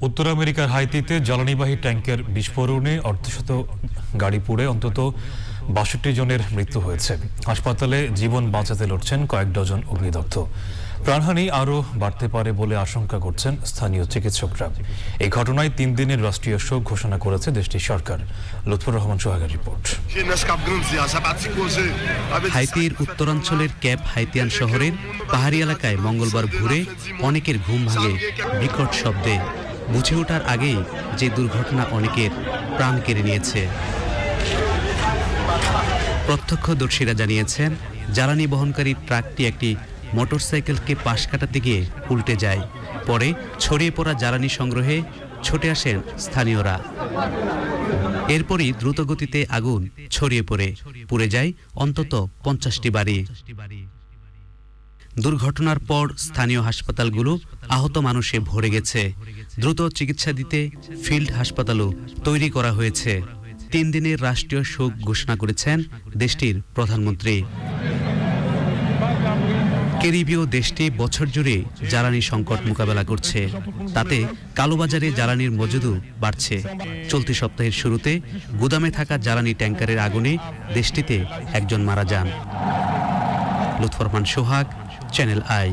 উত্তর আমেরিকার হাইতিতে জ্বালানিবাহী ট্যাঙ্কের বিস্ফোরণে অর্ধশত গাড়ি পুড়ে অন্তত ৬২ জনের মৃত্যু হয়েছে। হাসপাতালে জীবন বাঁচাতে লড়ছেন কয়েক ডজন অগ্নিদগ্ধ। প্রাণহানি আরও বাড়তে পারে বলে আশঙ্কা করছেন স্থানীয় চিকিৎসকরা। এই ঘটনায় ৩ দিনের রাষ্ট্রীয় শোক ঘোষণা করেছে দেশটির সরকার। লুৎফর রহমান সোহাগের রিপোর্ট। হাইতির উত্তরাঞ্চলের ক্যাপ হাইতিয়ান শহরের পাহাড়ি এলাকায় মঙ্গলবার ভোরে অনেকের ঘুম ভাঙে বিকট শব্দে। বুঝে ওঠার আগেই যে দুর্ঘটনা অনেকের প্রাণ কেড়ে নিয়েছে। প্রত্যক্ষদর্শীরা জানিয়েছেন, জ্বালানি বহনকারী ট্রাকটি একটি মোটরসাইকেলকে পাশ কাটাতে গিয়ে উল্টে যায়। পরে ছড়িয়ে পড়া জ্বালানি সংগ্রহে ছুটে আসেন স্থানীয়রা। এরপরই দ্রুতগতিতে আগুন ছড়িয়ে পড়ে পুড়ে যায় অন্তত ৫০টি বাড়ি। দুর্ঘটনার পর স্থানীয় হাসপাতালগুলো আহত মানুষে ভরে গেছে। দ্রুত চিকিৎসা দিতে ফিল্ড হাসপাতালও তৈরি করা হয়েছে। ৩ দিনের রাষ্ট্রীয় শোক ঘোষণা করেছেন দেশটির প্রধানমন্ত্রী। ক্যারিবীয় দেশটি বছর জুড়ে জ্বালানি সংকট মোকাবেলা করছে। তাতে কালোবাজারে জ্বালানির মজুদও বাড়ছে। চলতি সপ্তাহের শুরুতে গুদামে থাকা জ্বালানি ট্যাঙ্কারের আগুনে দেশটিতে একজন মারা যান। লুৎফর রহমান সোহাগ, চ্যানেল আই।